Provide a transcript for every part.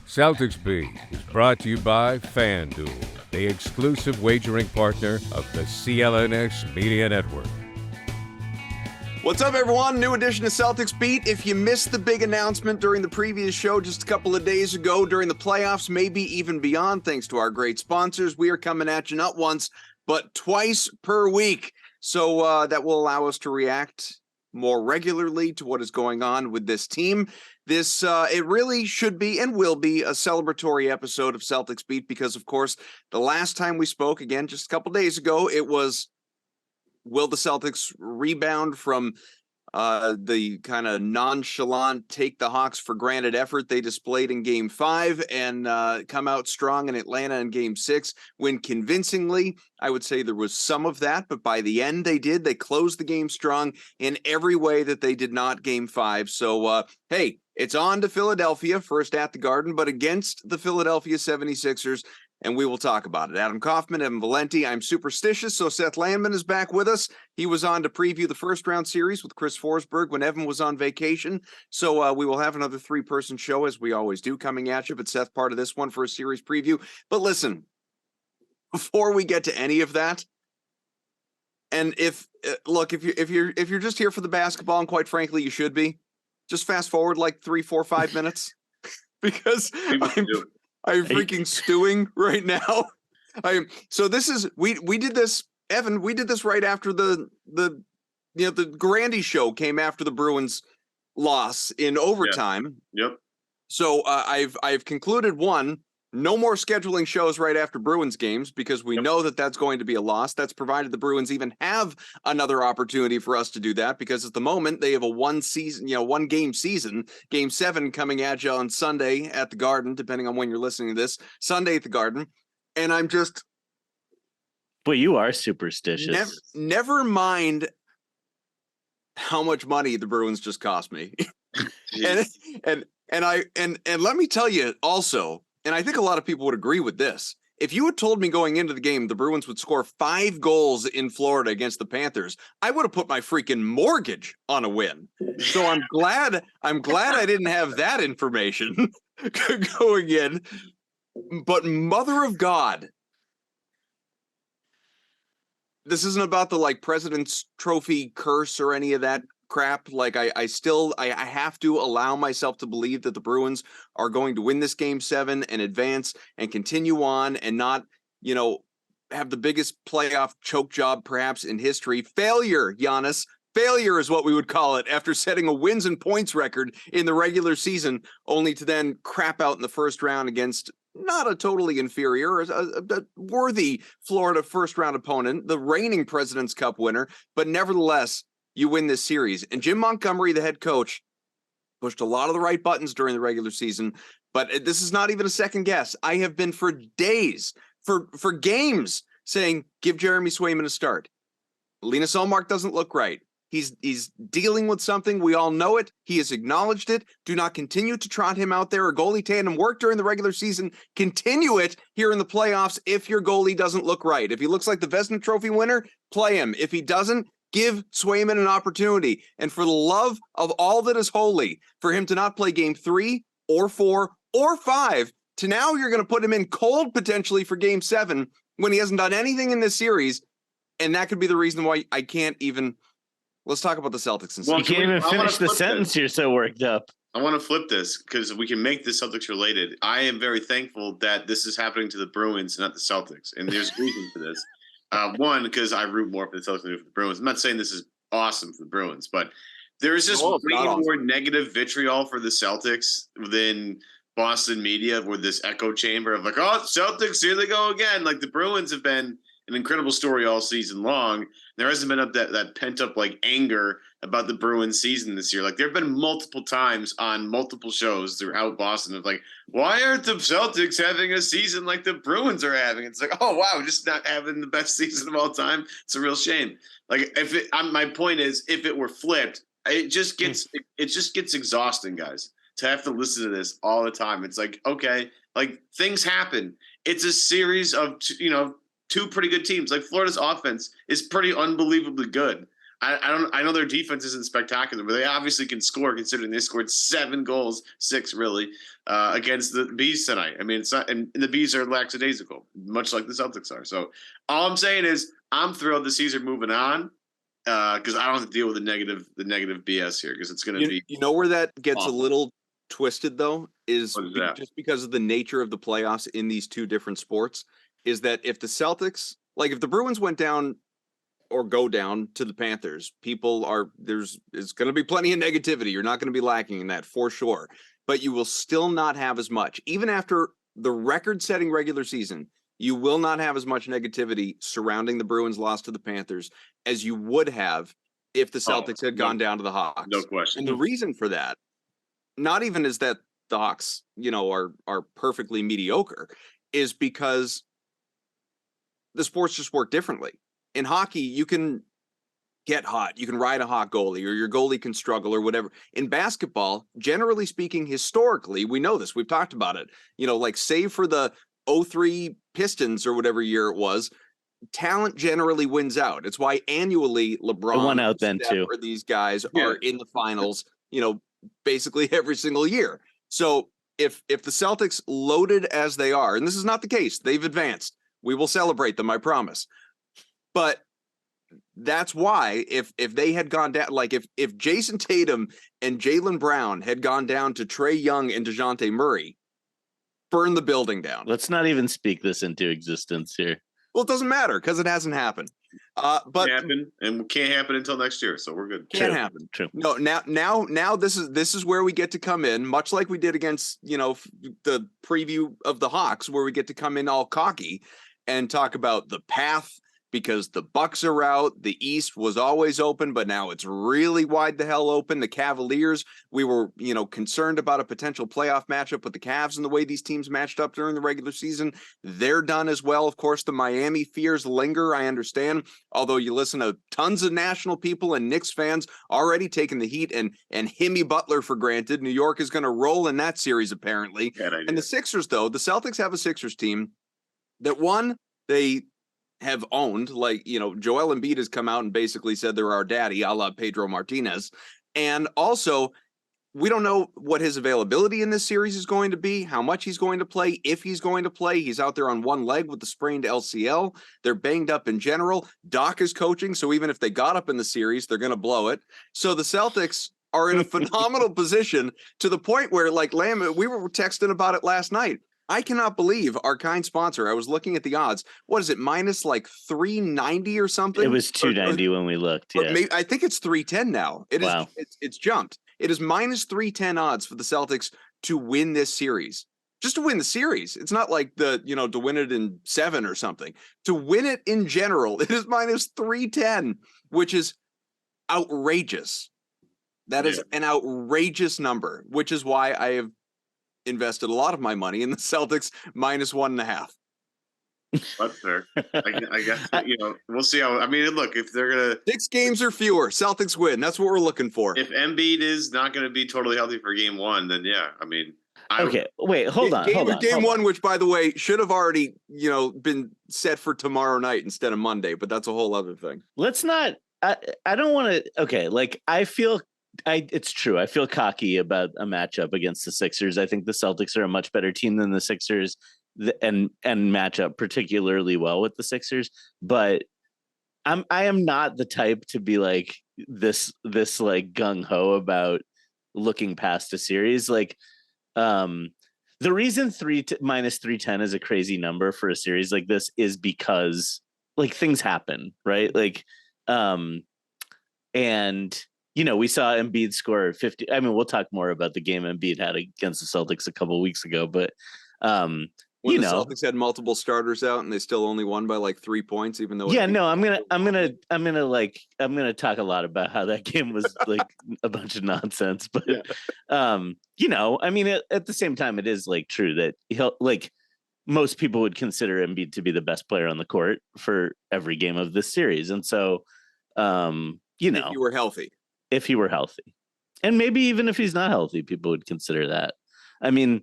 Celtics Beat is brought to you by FanDuel, the exclusive wagering partner of the CLNS Media Network. What's up, everyone? New edition of Celtics Beat. If you missed the big announcement during the previous show just a couple of days ago during the playoffs, maybe even beyond, thanks to our great sponsors, we are coming at you not once, but twice per week. So that will allow us to react more regularly to what is going on with this team. This, it really should be and will be a celebratory episode of Celtics Beat because, of course, the last time we spoke, again, just a couple days ago, it was, will the Celtics rebound from the kind of nonchalant, take the Hawks for granted effort they displayed in Game 5 and come out strong in Atlanta in Game 6, win convincingly? I would say there was some of that, but by the end they did. They closed the game strong in every way that they did not Game 5. So, hey, it's on to Philadelphia, first at the Garden, but against the Philadelphia 76ers, and we will talk about it. Adam Kaufman, Evan Valenti. I'm superstitious, so Seth Landman is back with us. He was on to preview the first-round series with Chris Forsberg when Evan was on vacation. So we will have another three-person show, as we always do, coming at you, but Seth part of this one for a series preview. But listen, before we get to any of that, and if you're just here for the basketball, and quite frankly, you should be, just fast forward like 3, 4, 5 minutes because I'm freaking stewing right now. So this is we did this, Evan. We did this right after the Grandy show came after the Bruins loss in overtime. Yep. So I've concluded one. No more scheduling shows right after Bruins games because we know that that's going to be a loss. That's provided the Bruins even have another opportunity for us to do that because at the moment they have a one game season, Game 7 coming at you on Sunday at the Garden, depending on when you're listening to this, Sunday at the Garden. And I'm just... But you are superstitious. Never mind how much money the Bruins just cost me. and let me tell you also, and I think a lot of people would agree with this. If you had told me going into the game the Bruins would score 5 goals in Florida against the Panthers, I would have put my freaking mortgage on a win. So I'm glad I didn't have that information going in. But Mother of God, this isn't about the President's Trophy curse or any of that crap. I have to allow myself to believe that the Bruins are going to win this Game 7 and advance and continue on and not, have the biggest playoff choke job perhaps in history. Failure, Giannis. Failure is what we would call it after setting a wins and points record in the regular season, only to then crap out in the first round against not a totally inferior, a worthy Florida first-round opponent, the reigning President's Cup winner, but nevertheless, you win this series. And Jim Montgomery, the head coach, pushed a lot of the right buttons during the regular season, but this is not even a second guess. I have been for days, for games, saying, give Jeremy Swayman a start. Linus Ullmark doesn't look right. He's dealing with something. We all know it. He has acknowledged it. Do not continue to trot him out there. A goalie tandem worked during the regular season. Continue it here in the playoffs if your goalie doesn't look right. If he looks like the Vezina Trophy winner, play him. If he doesn't, give Swayman an opportunity. And for the love of all that is holy, for him to not play Game 3 or 4 or 5, to now you're going to put him in cold potentially for Game 7 when he hasn't done anything in this series. And that could be the reason why I can't even... Let's talk about the Celtics. You can't even finish the sentence. You're so worked up. I want to flip this because we can make the Celtics related. I am very thankful that this is happening to the Bruins, not the Celtics. And there's reason for this. One, because I root more for the Celtics than for the Bruins. I'm not saying this is awesome for the Bruins, but there is just way more negative vitriol for the Celtics than Boston media with this echo chamber of Celtics, here they go again. The Bruins have been an incredible story all season long. There hasn't been that pent up anger about the Bruins season this year. There have been multiple times on multiple shows throughout Boston of why aren't the Celtics having a season like the Bruins are having? It's oh wow, just not having the best season of all time. It's a real shame. My point is, if it were flipped, it just gets exhausting, guys, to have to listen to this all the time. It's okay, things happen. It's a series of two pretty good teams. Florida's offense is pretty unbelievably good. I know their defense isn't spectacular, but they obviously can score considering they scored 7 goals, 6 really, against the Bees tonight. I mean, it's not, and the Bees are lackadaisical, much like the Celtics are. So all I'm saying is I'm thrilled the C's are moving on because I don't have to deal with the negative BS here because it's going to be. You know where that gets awful. a little twisted though is that? just because of the nature of the playoffs in these two different sports. Is that if the Celtics, like if the Bruins went down or go down to the Panthers, it's going to be plenty of negativity. You're not going to be lacking in that for sure, but you will still not have as much, even after the record-setting regular season. You will not have as much negativity surrounding the Bruins' loss to the Panthers as you would have if the Celtics had gone down to the Hawks. No question. And the reason for that, not even is that the Hawks, are perfectly mediocre, is because the sports just work differently. In hockey, you can get hot. You can ride a hot goalie, or your goalie can struggle or whatever. In basketball, generally speaking, historically, we know this. We've talked about it. Like save for the 03 Pistons or whatever year it was, talent generally wins out. It's why annually LeBron won out then Steph, too. or these guys are in the finals, basically every single year. So if the Celtics loaded as they are, and this is not the case, they've advanced. We will celebrate them, I promise. But that's why if they had gone down, like if Jason Tatum and Jaylen Brown had gone down to Trae Young and DeJounte Murray, burn the building down. Let's not even speak this into existence here. Well, it doesn't matter because it hasn't happened. But happen and can't happen until next year, so we're good. Can't happen. True. No, now this is where we get to come in, much like we did against the preview of the Hawks, where we get to come in all cocky and talk about the path. Because the Bucks are out, the East was always open, but now it's really wide the hell open. The Cavaliers, we were, concerned about a potential playoff matchup with the Cavs and the way these teams matched up during the regular season. They're done as well. Of course, the Miami fears linger, I understand. Although you listen to tons of national people and Knicks fans already taking the heat and Himmy Butler for granted. New York is going to roll in that series, apparently. And the Sixers, though, the Celtics have a Sixers team that they have owned, Joel Embiid has come out and basically said they're our daddy, a la Pedro Martinez. And also, we don't know what his availability in this series is going to be, how much he's going to play, if he's going to play. He's out there on one leg with the sprained LCL. They're banged up in general. Doc is coaching, so even if they got up in the series, they're going to blow it. So the Celtics are in a phenomenal position to the point where, Landman, we were texting about it last night. I cannot believe our kind sponsor. I was looking at the odds. What is it? Minus 390 or something? It was 290 when we looked. Yeah. Maybe, I think it's 310 now. Wow. It's jumped. It is minus 310 odds for the Celtics to win this series. Just to win the series. It's not like to win it in 7 or something. To win it in general, it is minus 310, which is outrageous. That is an outrageous number, which is why I have invested a lot of my money in the Celtics minus 1.5. That's fair. I guess we'll see how. I mean, look, if they're gonna 6 games or fewer, Celtics win. That's what we're looking for. If Embiid is not going to be totally healthy for game 1, then yeah, I mean. Wait, hold on. Game 1, which by the way should have already been set for tomorrow night instead of Monday, but that's a whole other thing. Let's not. I don't want to. Okay, I feel. It's true. I feel cocky about a matchup against the Sixers. I think the Celtics are a much better team than the Sixers and match up particularly well with the Sixers. But I am not the type to be this gung ho about looking past a series. The reason minus 310 is a crazy number for a series like this is because things happen, right? We saw Embiid score 50. I mean, we'll talk more about the game Embiid had against the Celtics a couple of weeks ago, but when the Celtics had multiple starters out and they still only won by 3 points, even though I'm gonna talk a lot about how that game was a bunch of nonsense, but I mean, at the same time, it is true that he'll most people would consider Embiid to be the best player on the court for every game of this series, and so if you were healthy. If he were healthy, and maybe even if he's not healthy, people would consider that. I mean,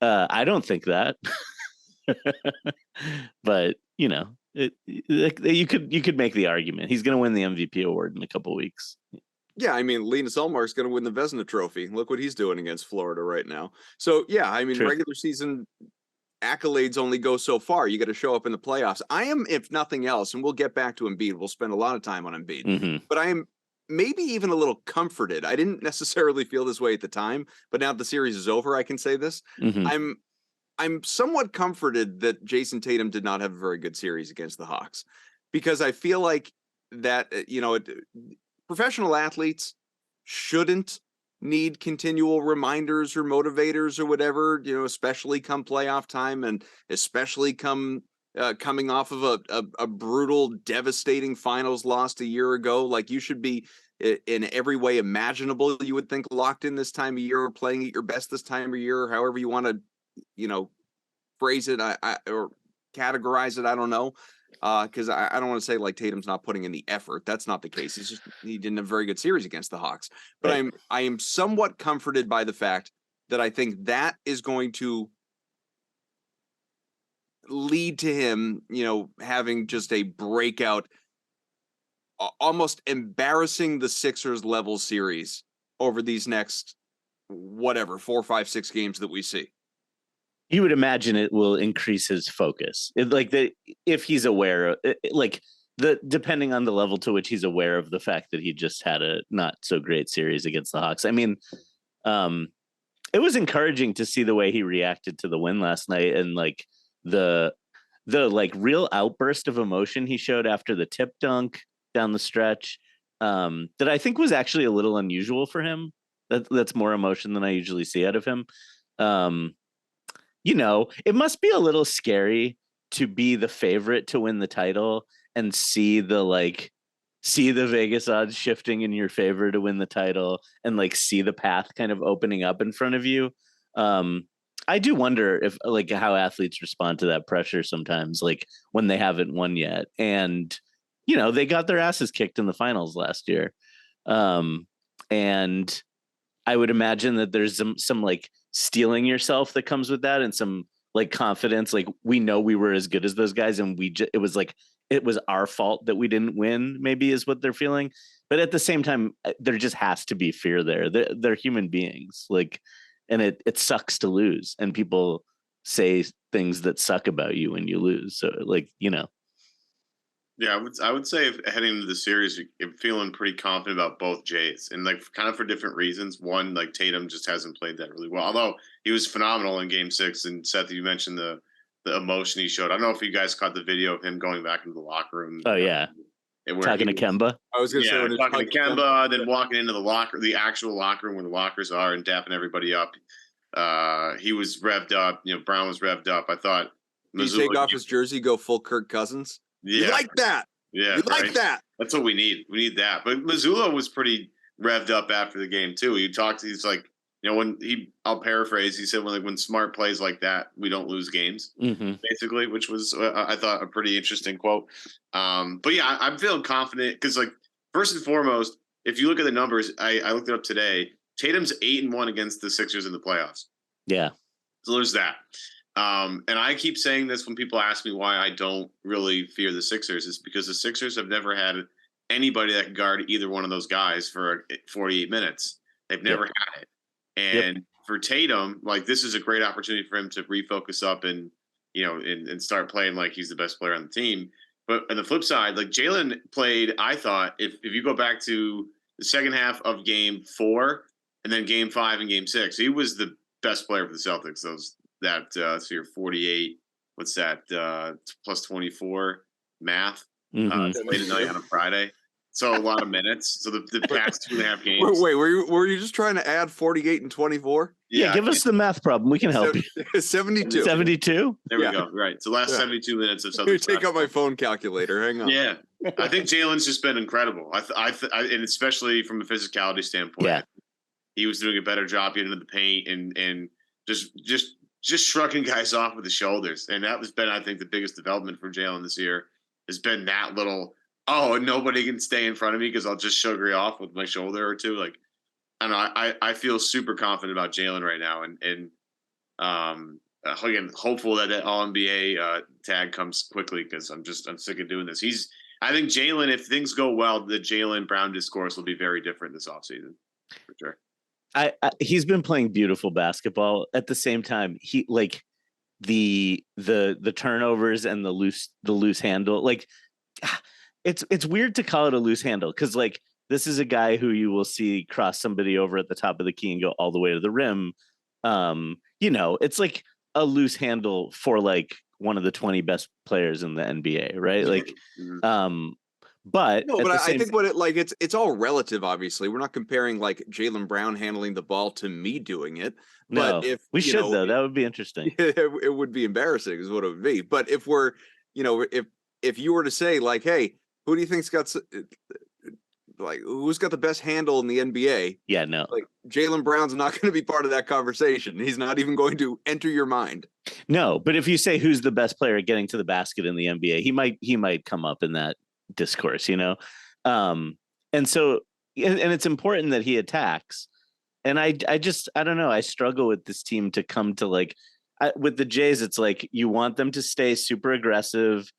I don't think that, but You could make the argument he's going to win the MVP award in a couple weeks. Yeah, I mean, Linus Ullmark's going to win the Vezina Trophy. Look what he's doing against Florida right now. So, yeah, I mean, True. regular season accolades only go so far. You got to show up in the playoffs. I am, if nothing else, and we'll get back to Embiid. We'll spend a lot of time on Embiid. But I am maybe even a little comforted. I didn't necessarily feel this way at the time, but now that the series is over, I can say this. I'm somewhat comforted that Jason Tatum did not have a very good series against the Hawks, because I feel like that, professional athletes shouldn't need continual reminders or motivators or whatever, especially come playoff time, and especially coming off of a brutal, devastating finals loss a year ago. Like, you should be in every way imaginable, you would think, locked in this time of year, or playing at your best this time of year, or however you want to, phrase it or categorize it. I don't know. Because I don't want to say like Tatum's not putting in the effort. That's not the case. He didn't have a very good series against the Hawks. But right. I am somewhat comforted by the fact that I think that is going to lead to him, having just a breakout, almost embarrassing the Sixers level series over these next 4, 5, 6 games that we see. You would imagine it will increase his focus. If he's aware of depending on the level to which he's aware of the fact that he just had a not so great series against the Hawks. I mean, it was encouraging to see the way he reacted to the win last night, and like the real outburst of emotion he showed after the tip dunk down the stretch, that I think was actually a little unusual for him. That's more emotion than I usually see out of him. It must be a little scary to be the favorite to win the title and see the Vegas odds shifting in your favor to win the title, and see the path kind of opening up in front of you. I do wonder if how athletes respond to that pressure sometimes, when they haven't won yet. And, they got their asses kicked in the finals last year. And I would imagine that there's some stealing yourself that comes with that, and some confidence. We know we were as good as those guys, and it was our fault that we didn't win, maybe, is what they're feeling. But at the same time, there just has to be fear there. They're human beings, and it sucks to lose, and people say things that suck about you when you lose. So Yeah, I would say, heading into the series, I'm feeling pretty confident about both Jays, and kind of for different reasons. One, Tatum just hasn't played that really well, although he was phenomenal in Game 6. And Seth, you mentioned the emotion he showed. I don't know if you guys caught the video of him going back into the locker room. Oh yeah, talking to Kemba. I was going to say, talking to Kemba, then walking into the actual locker room where the lockers are, and dapping everybody up. He was revved up. Brown was revved up. I thought. Did he take off his jersey, go full Kirk Cousins? Yeah. You like that? Yeah, you like that? That's what we need. We need that. But Mazzulla was pretty revved up after the game too. He's like, I'll paraphrase. He said, when Smart plays like that, we don't lose games, basically, which was, I thought, a pretty interesting quote. But yeah, I'm feeling confident because, first and foremost, if you look at the numbers, I looked it up today. Tatum's 8-1 against the Sixers in the playoffs. Yeah. So there's that. And I keep saying this when people ask me why I don't really fear the Sixers. It's because the Sixers have never had anybody that can guard either one of those guys for 48 minutes. They've never had it. And for Tatum, this is a great opportunity for him to refocus up and start playing like he's the best player on the team. But on the flip side, Jalen played, I thought, if you go back to the second half of Game 4 and then Game 5 and Game 6, he was the best player for the Celtics. So you're 48. What's that? Plus 24 math. Late at night on a Friday. So a lot of minutes. So the past 2.5 games. Wait, were you just trying to add 48 and 24? Yeah, give us the math problem. We can help you. 72. 72? There we go. Right. So last 72 minutes of something. Take out my phone calculator. Hang on. Yeah. I think Jalen's just been incredible. And especially from a physicality standpoint. Yeah. He was doing a better job getting into the paint and just shrugging guys off with the shoulders. And that has been, I think, the biggest development for Jalen this year has been that little, nobody can stay in front of me because I'll just sugar you off with my shoulder or two. I feel super confident about Jalen right now. And again, hopeful that All NBA tag comes quickly because I'm sick of doing this. I think Jaylen, if things go well, the Jaylen Brown discourse will be very different this offseason for sure. He's been playing beautiful basketball. At the same time, he like the turnovers and the loose handle. Like it's weird to call it a loose handle because like this is a guy who you will see cross somebody over at the top of the key and go all the way to the rim. It's like a loose handle for like one of the 20 best players in the NBA, right? Like, but no, but I think it's all relative. Obviously, we're not comparing like Jaylen Brown handling the ball to me doing it. But no, if we should though, that would be interesting. It would be embarrassing, is what it would be. But if we're, if you were to say like, hey, who do you think's got like who's got the best handle in the NBA? Yeah, no, like Jaylen Brown's not going to be part of that conversation. He's not even going to enter your mind. No, but if you say who's the best player getting to the basket in the NBA, he might come up in that discourse, and so and it's important that he attacks. And I don't know. I struggle with this team to come to like with the Jays. It's like you want them to stay super aggressive,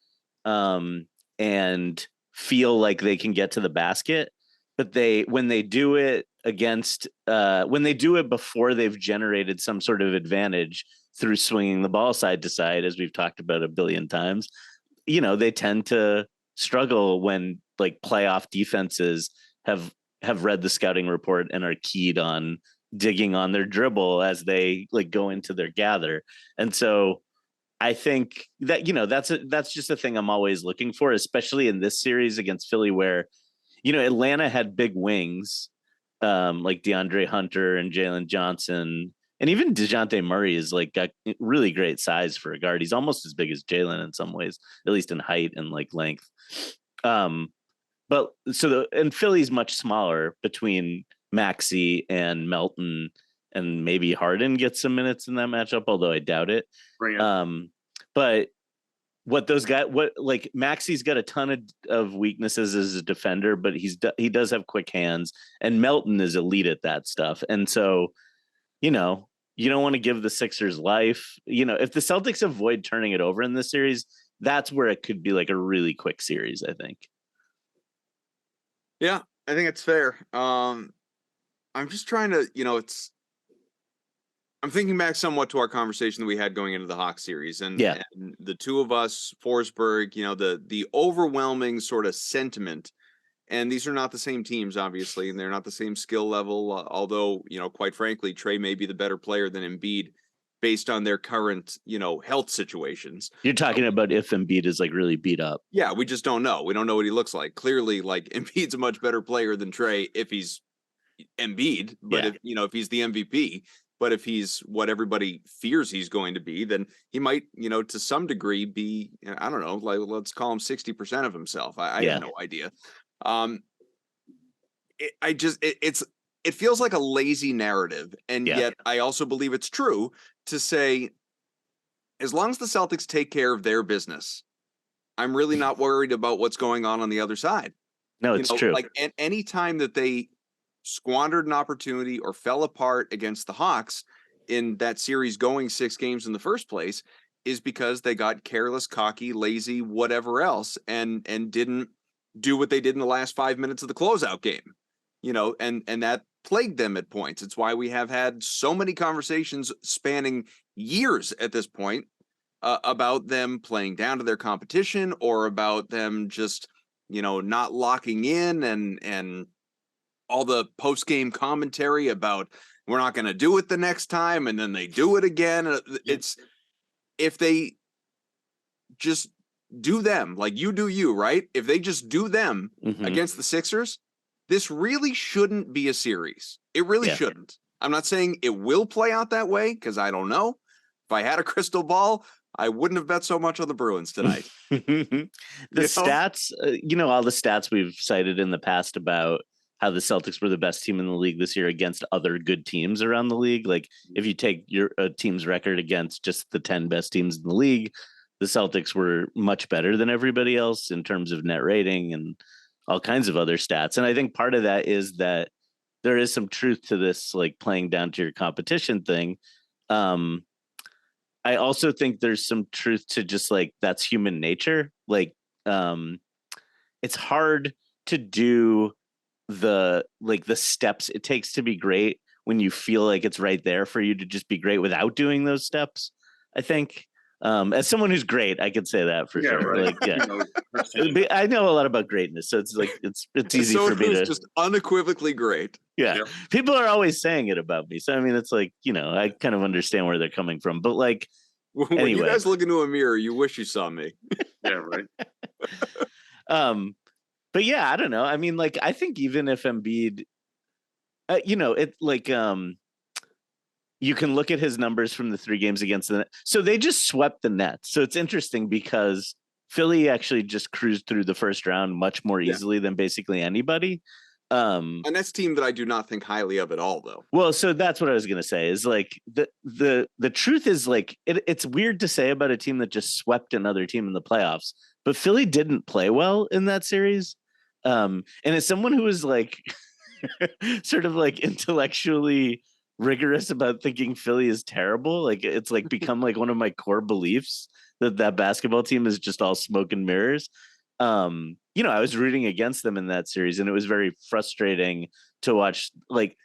and feel like they can get to the basket, but when they do it before they've generated some sort of advantage through swinging the ball side to side, as we've talked about a billion times, they tend to struggle when like playoff defenses have read the scouting report and are keyed on digging on their dribble as they like go into their gather. And so I think that, that's just a thing I'm always looking for, especially in this series against Philly, where, Atlanta had big wings, like DeAndre Hunter and Jalen Johnson, and even DeJounte Murray is like got really great size for a guard. He's almost as big as Jalen in some ways, at least in height and like length. But and Philly's much smaller between Maxey and Melton, and maybe Harden gets some minutes in that matchup, although I doubt it. But Maxey's got a ton of weaknesses as a defender, but he does have quick hands, and Melton is elite at that stuff. And so, you don't want to give the Sixers life. If the Celtics avoid turning it over in this series, that's where it could be like a really quick series, I think. Yeah, I think it's fair. I'm just trying to, I'm thinking back somewhat to our conversation that we had going into the Hawks series, and the two of us, Forsberg, the overwhelming sort of sentiment. And these are not the same teams, obviously, and they're not the same skill level. Although, quite frankly, Trey may be the better player than Embiid based on their current, health situations. You're talking about if Embiid is like really beat up. Yeah, we just don't know. We don't know what he looks like. Clearly, like Embiid's a much better player than Trey if he's Embiid, but if he's the MVP. But if he's what everybody fears he's going to be, then he might, to some degree be, I don't know, like let's call him 60% of himself. I have no idea. It feels like a lazy narrative. And yet I also believe it's true to say, as long as the Celtics take care of their business, I'm really not worried about what's going on the other side. No, it's true. Like any time that they squandered an opportunity or fell apart against the Hawks in that series going 6 games in the first place is because they got careless, cocky, lazy, whatever else, and didn't do what they did in the last 5 minutes of the closeout game, and that plagued them at points. It's why we have had so many conversations spanning years at this point about them playing down to their competition, or about them just, not locking in, and all the post-game commentary about we're not going to do it the next time, and then they do it again. It's if they just do them like you do you, right? If they just do them against the Sixers, this really shouldn't be a series. It really shouldn't. I'm not saying it will play out that way because I don't know. If I had a crystal ball, I wouldn't have bet so much on the Bruins tonight. Stats, all the stats we've cited in the past about how the Celtics were the best team in the league this year against other good teams around the league. Like if you take your team's record against just the 10 best teams in the league, the Celtics were much better than everybody else in terms of net rating and all kinds of other stats. And I think part of that is that there is some truth to this, like playing down to your competition thing. I I also think there's some truth to just like that's human nature. Like it's hard to do the steps it takes to be great when you feel like it's right there for you to just be great without doing those steps. I think as someone who's great, I could say that for sure. Right. Like, yeah, I know a lot about greatness, so it's like it's easy for me to just unequivocally great. Yeah. Yep. People are always saying it about me. So I mean, it's like, I kind of understand where they're coming from. But like, When anyway. you guys look into a mirror, you wish you saw me. Yeah, right. But yeah, I don't know. I mean, like, I think even if Embiid, it like you can look at his numbers from the 3 games against the Nets. So they just swept the Nets. So it's interesting because Philly actually just cruised through the first round much more easily than basically anybody. And that's a team that I do not think highly of at all, though. Well, so that's what I was going to say is like the truth is like it's weird to say about a team that just swept another team in the playoffs, but Philly didn't play well in that series. And as someone who is like sort of like intellectually rigorous about thinking Philly is terrible, like it's like become like one of my core beliefs that basketball team is just all smoke and mirrors. I was rooting against them in that series, and it was very frustrating to watch like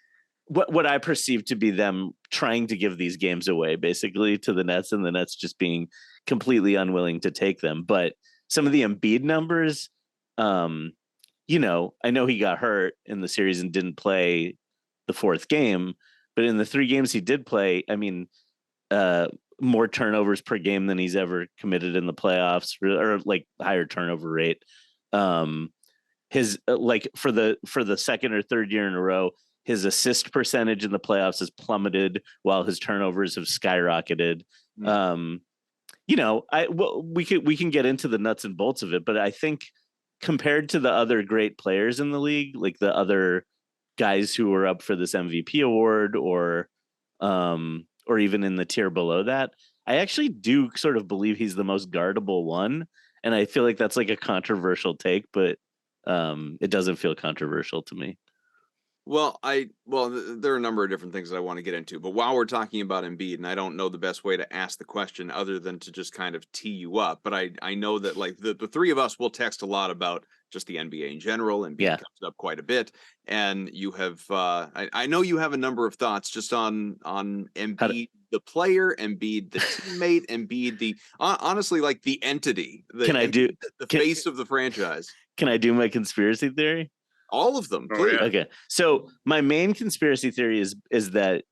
what I perceived to be them trying to give these games away basically to the Nets, and the Nets just being completely unwilling to take them. But some of the Embiid numbers, I know he got hurt in the series and didn't play the 4th game, but in the 3 games he did play, I mean, more turnovers per game than he's ever committed in the playoffs, or like higher turnover rate. His like for the 2nd or 3rd year in a row, his assist percentage in the playoffs has plummeted while his turnovers have skyrocketed. We can get into the nuts and bolts of it, but I think compared to the other great players in the league, like the other guys who were up for this MVP award or even in the tier below that, I actually do sort of believe he's the most guardable one. And I feel like that's like a controversial take, but it doesn't feel controversial to me. Well, there are a number of different things that I want to get into, but while we're talking about Embiid, and I don't know the best way to ask the question other than to just kind of tee you up, but I know that like the 3 of us will text a lot about just the NBA in general. Embiid comes up quite a bit, and you have I know you have a number of thoughts just on Embiid the player, Embiid the teammate, Embiid the honestly like the entity. The face of the franchise. Can I do my conspiracy theory? All of them, please. Okay. So my main conspiracy theory is that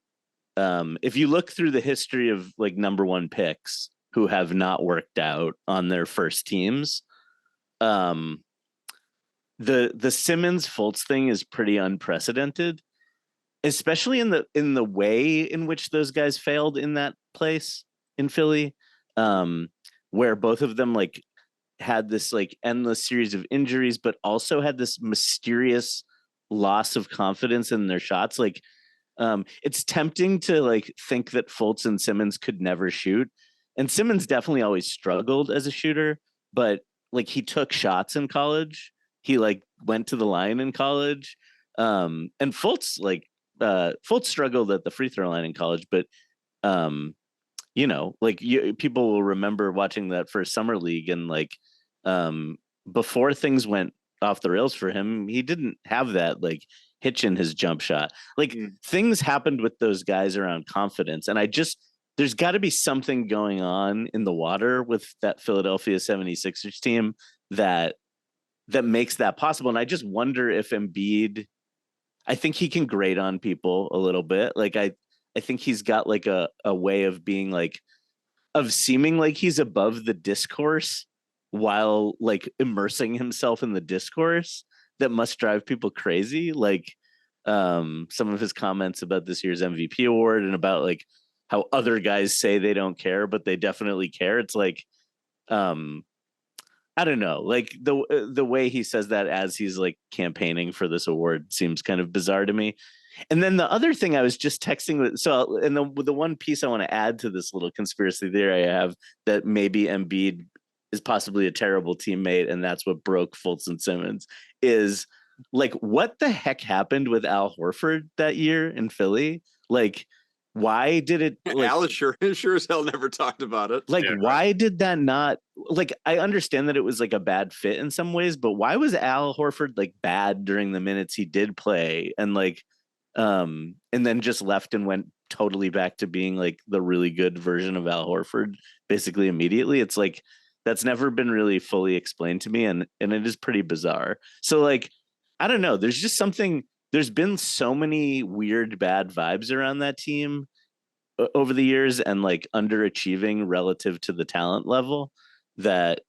if you look through the history of like number 1 picks who have not worked out on their first teams, the Simmons Fultz thing is pretty unprecedented, especially in the way in which those guys failed in that place in Philly, where both of them like had this like endless series of injuries, but also had this mysterious loss of confidence in their shots. Like, it's tempting to like think that Fultz and Simmons could never shoot. And Simmons definitely always struggled as a shooter, but like he took shots in college. He like went to the line in college. And Fultz struggled at the free throw line in college, but people will remember watching that first summer league and like before things went off the rails for him, he didn't have that like hitch in his jump shot. Like things happened with those guys around confidence, and there's got to be something going on in the water with that Philadelphia 76ers team that makes that possible. And I just wonder if Embiid, I think he can grate on people a little bit. Like I think he's got like a way of being like, of seeming like he's above the discourse while like immersing himself in the discourse that must drive people crazy. Like some of his comments about this year's MVP award and about like how other guys say they don't care, but they definitely care. It's like, I don't know, like the way he says that as he's like campaigning for this award seems kind of bizarre to me. And then the other thing I was just texting with, the one piece I want to add to this little conspiracy theory I have, that maybe Embiid is possibly a terrible teammate and that's what broke Fultz and Simmons, is like, what the heck happened with Al Horford that year in Philly? Like, why did it like Alice sure as hell never talked about it. like Yeah, why did that not like I understand that it was like a bad fit in some ways, but why was Al Horford like bad during the minutes he did play and like and then just left and went totally back to being like the really good version of Al Horford basically immediately? It's like that's never been really fully explained to me, and it is pretty bizarre. So like I don't know, there's been so many weird bad vibes around that team over the years and like underachieving relative to the talent level that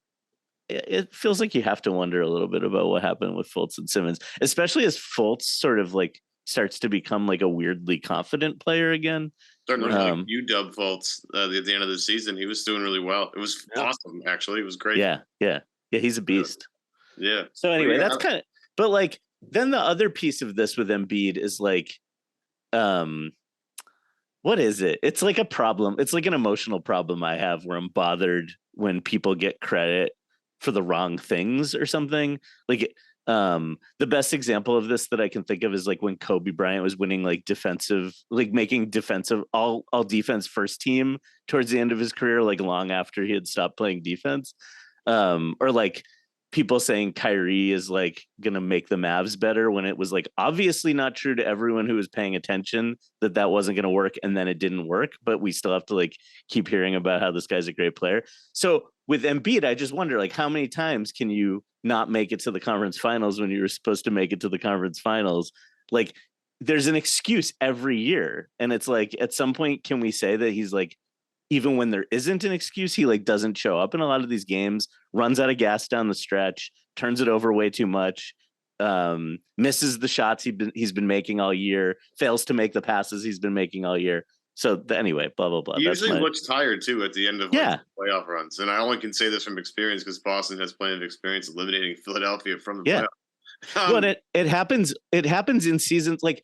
it feels like you have to wonder a little bit about what happened with Fultz and Simmons, especially as Fultz sort of like starts to become like a weirdly confident player again. Starting to like UW Fultz at the end of the season. He was doing really well. It was awesome, actually. It was great. Yeah, he's a beast. Yeah. So anyway, that's kind of, but like then the other piece of this with Embiid is like what is it? It's like a problem. It's like an emotional problem I have where I'm bothered when people get credit for the wrong things or something. Like the best example of this that I can think of is like when Kobe Bryant was winning like defensive, like making defensive all defense first team towards the end of his career, like long after he had stopped playing defense. Or like people saying Kyrie is like going to make the Mavs better when it was like obviously not true to everyone who was paying attention that wasn't going to work. And then it didn't work, but we still have to like keep hearing about how this guy's a great player. So with Embiid, I just wonder like how many times can you not make it to the conference finals when you were supposed to make it to the conference finals? Like there's an excuse every year. And it's like, at some point, can we say that he's like, even when there isn't an excuse, he like doesn't show up in a lot of these games, runs out of gas down the stretch, turns it over way too much, misses the shots he's been making all year, fails to make the passes he's been making all year. So anyway, blah, blah, blah. He usually looks tired too at the end of playoff runs. And I only can say this from experience because Boston has plenty of experience eliminating Philadelphia from the playoffs. Well, it happens in seasons. Like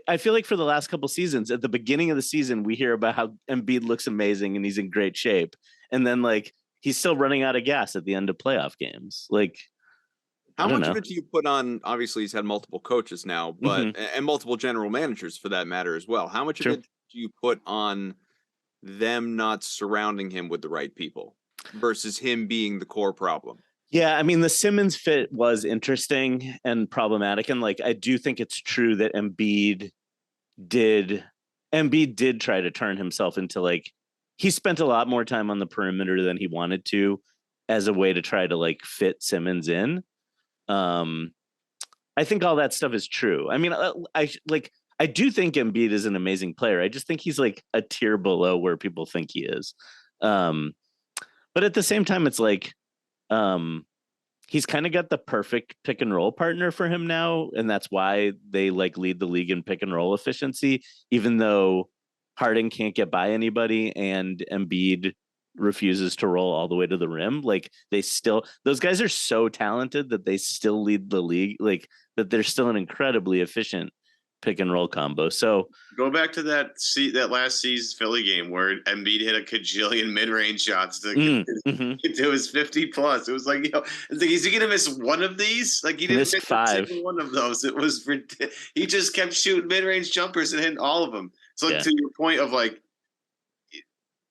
I feel like for the last couple seasons, at the beginning of the season, we hear about how Embiid looks amazing and he's in great shape. And then like he's still running out of gas at the end of playoff games. Like how much of it do you put on? Obviously, he's had multiple coaches now, but and multiple general managers for that matter as well. How much of it do you put on them not surrounding him with the right people versus him being the core problem? Yeah, I mean, the Simmons fit was interesting and problematic. And like, I do think it's true that Embiid did try to turn himself into like, he spent a lot more time on the perimeter than he wanted to as a way to try to like fit Simmons in. I think all that stuff is true. I mean, I do think Embiid is an amazing player. I just think he's like a tier below where people think he is. But at the same time, it's like, he's kind of got the perfect pick and roll partner for him now. And that's why they like lead the league in pick and roll efficiency, even though Harden can't get by anybody and Embiid refuses to roll all the way to the rim. Like those guys are so talented that they still lead the league, like that they're still an incredibly efficient pick and roll combo. So go back to that last season's Philly game where Embiid hit a cajillion mid-range shots to get to his 50 plus. It was like, is he gonna miss one of these? Like he didn't miss 5 one of those. It was he just kept shooting mid-range jumpers and hitting all of them. So to your point of like,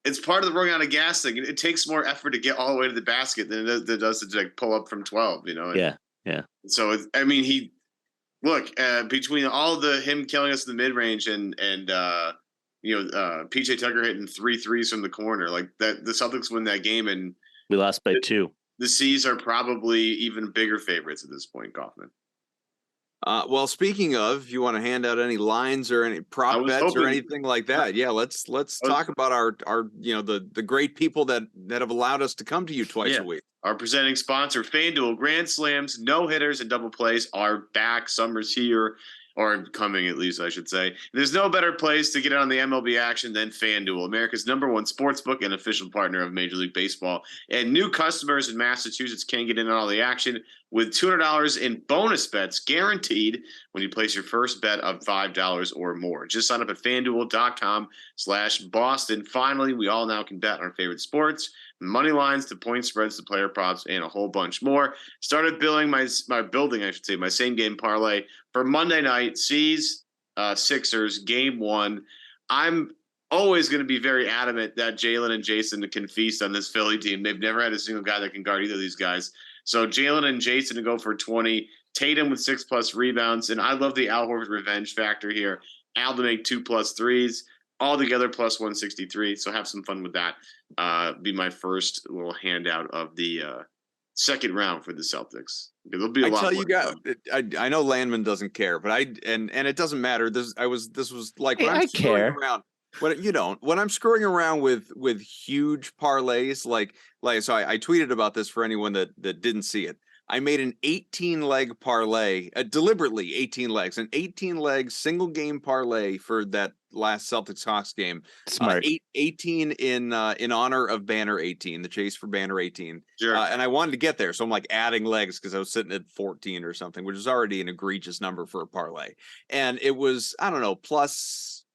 it's part of the running out of gas thing. It takes more effort to get all the way to the basket than it does to like pull up from 12. Yeah. So between all him killing us in the mid range and PJ Tucker hitting 3 threes from the corner, like that, the Celtics win that game and we lost by 2. The C's are probably even bigger favorites at this point, Kaufman. Well, speaking of, if you want to hand out any lines or any prop bets or anything like that, let's talk about our the great people that have allowed us to come to you twice a week. Our presenting sponsor, FanDuel. Grand slams, no hitters, and double plays are back. Summer's here, or coming at least, I should say. There's no better place to get on the MLB action than FanDuel, America's #1 sportsbook and official partner of Major League Baseball. And new customers in Massachusetts can get in on all the action with $200 in bonus bets guaranteed when you place your first bet of $5 or more. Just sign up at FanDuel.com/Boston. Finally, we all now can bet on our favorite sports, money lines to point spreads to player props, and a whole bunch more. Started building my same game parlay for Monday night, C's Sixers game 1. I'm always going to be very adamant that Jalen and Jason can feast on this Philly team. They've never had a single guy that can guard either of these guys. So Jalen and Jason to go for 20, Tatum with 6+ rebounds. And I love the Al Horford revenge factor here. Al to make 2+ threes, all together plus 163. So have some fun with that. Be my first little handout of the second round for the Celtics. There'll be a lot. I tell you guys, I know Landman doesn't care, but and it doesn't matter. This was like when I'm screwing around. When you don't, when I'm screwing around with huge parlays, like so I tweeted about this for anyone that didn't see it. I made an 18-leg parlay, deliberately 18 legs, an 18-leg single game parlay for that last Celtics Hawks game. Smart. 18 in honor of Banner 18, the chase for Banner 18. Sure. And I wanted to get there, so I'm like adding legs because I was sitting at 14 or something, which is already an egregious number for a parlay. And it was, I don't know, plus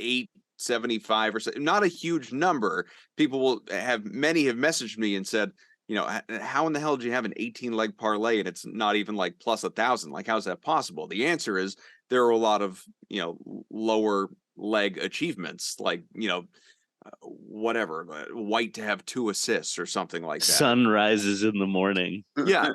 875 or so, not a huge number. Many have messaged me and said, you know, how in the hell did you have an 18-leg parlay and it's not even like plus 1,000? Like, how's that possible? The answer is there are a lot of, you know, lower leg achievements, like, you know, whatever, White to have 2 assists or something like that. Sun rises in the morning. Yeah,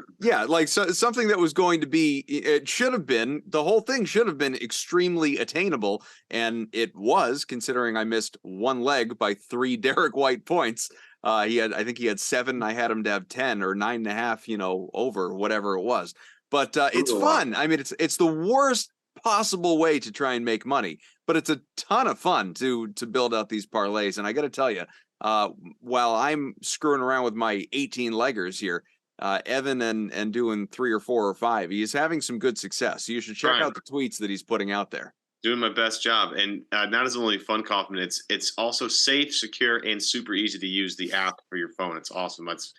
like something that was going to be, it should have been, the whole thing should have been extremely attainable, and it was, considering I missed 1 leg by 3 Derek White points. I think he had 7. I had him to have 10 or 9.5, you know, over whatever it was. But it's fun. I mean, it's the worst possible way to try and make money, but it's a ton of fun to build out these parlays. And I got to tell you, while I'm screwing around with my 18-leggers here, Evan and doing 3 or 4 or 5, he's having some good success. So you should check out the tweets that he's putting out there. Doing my best job. And not as only fun, Kaufman, it's also safe, secure, and super easy to use the app for your phone. It's awesome. It's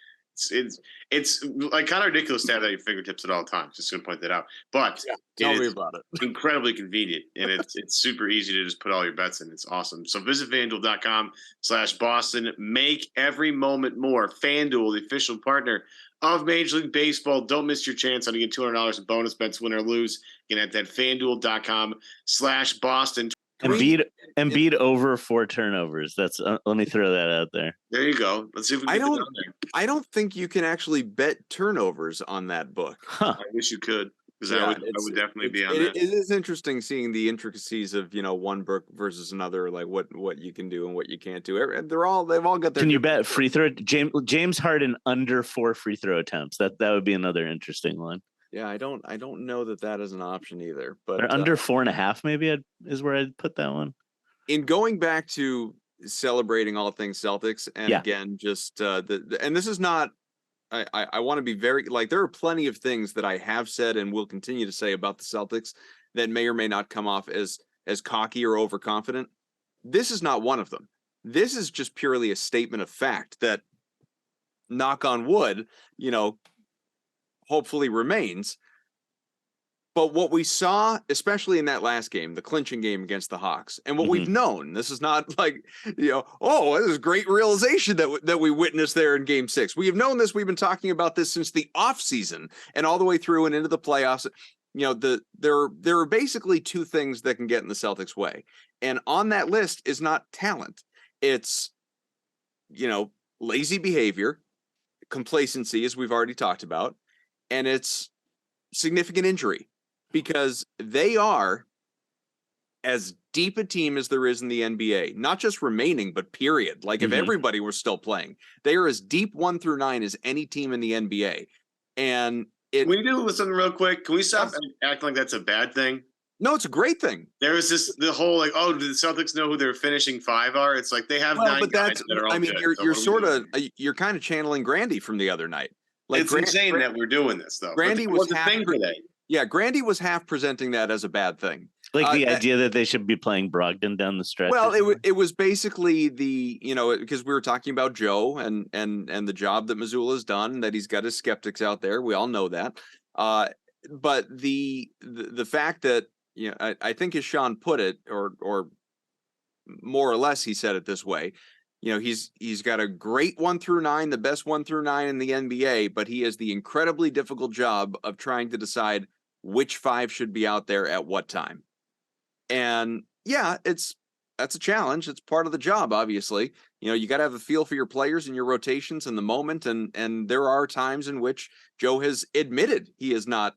like kind of ridiculous to have that at your fingertips at all times. Just gonna point that out. But tell me about it. Incredibly convenient, and it's super easy to just put all your bets in. It's awesome. So visit FanDuel.com/Boston. Make every moment more. FanDuel, the official partner of Major League Baseball. Don't miss your chance on to get $200 in bonus bets, win or lose. You can at that FanDuel.com/Boston. Embiid over 4 turnovers. That's let me throw that out there. There you go. Let's see if we can get it on there. I don't think you can actually bet turnovers on that book. Huh. I wish you could, because I would definitely be on that. It is interesting seeing the intricacies of, you know, one book versus another, like what you can do and what you can't do. They've all got their. Can you bet free throw? James Harden under 4 free throw attempts. That would be another interesting one. Yeah, I don't know that is an option either. But or under 4.5 maybe is where I'd put that one. In going back to celebrating all things Celtics, and again, just and this is not. I want to be very, like, there are plenty of things that I have said and will continue to say about the Celtics that may or may not come off as cocky or overconfident. This is not one of them. This is just purely a statement of fact that, knock on wood, you know, hopefully remains. But what we saw, especially in that last game, the clinching game against the Hawks, and what we've known, this is not like, you know, oh, this is great realization that we witnessed there in Game 6. We have known this. We've been talking about this since the offseason and all the way through and into the playoffs. You know, there are basically 2 things that can get in the Celtics' way. And on that list is not talent. It's, you know, lazy behavior, complacency, as we've already talked about, and it's significant injury. Because they are as deep a team as there is in the NBA, not just remaining, but period. Like if everybody were still playing, they are as deep 1 through 9 as any team in the NBA. And can we do something real quick? Can we stop acting like that's a bad thing? No, it's a great thing. There was the whole like, oh, do the Celtics know who their finishing 5 are? It's like they have 9 guys that are all good. You're kind of channeling Grandy from the other night. Like it's insane that we're doing this though. Grandy was the thing today. Yeah, Grandy was half presenting that as a bad thing. Like the idea that they should be playing Brogdon down the stretch. Well, it was basically the, you know, because we were talking about Joe and the job that Mazzulla's done, that he's got his skeptics out there. We all know that. But the fact that, you know, I think as Sean put it, or more or less he said it this way, you know, he's got a great 1 through 9, the best 1 through 9 in the NBA, but he has the incredibly difficult job of trying to decide which 5 should be out there at what time. And yeah, it's that's a challenge. It's part of the job, obviously. You got to have a feel for your players and your rotations and the moment. And there are times in which Joe has admitted he has not,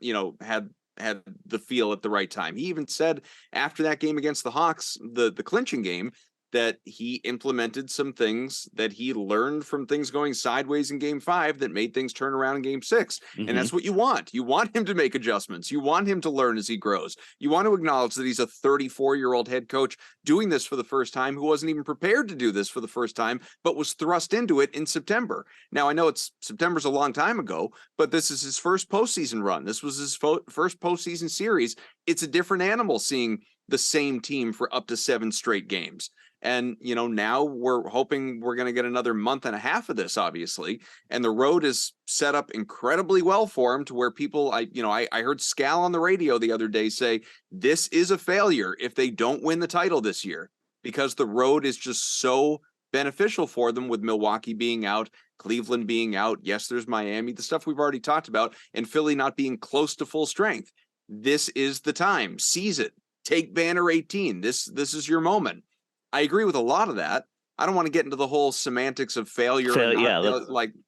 had the feel at the right time. He even said after that game against the Hawks, the clinching game, that he implemented some things that he learned from things going sideways in game 5 that made things turn around in game 6. And that's what you want. You want him to make adjustments. You want him to learn as he grows. You want to acknowledge that he's a 34-year-old head coach doing this for the first time, who wasn't even prepared to do this for the first time, but was thrust into it in September. Now, I know September's a long time ago, but this is his first postseason run. This was his first postseason series. It's a different animal seeing the same team for up to 7 straight games. And, now we're hoping we're going to get another month and a half of this, obviously. And the road is set up incredibly well for him, to where people, I heard Scal on the radio the other day say, this is a failure if they don't win the title this year, because the road is just so beneficial for them, with Milwaukee being out, Cleveland being out. Yes, there's Miami, the stuff we've already talked about, and Philly not being close to full strength. This is the time. Seize it. Take banner 18. This is your moment. I agree with a lot of that. I don't want to get into the whole semantics of failure. I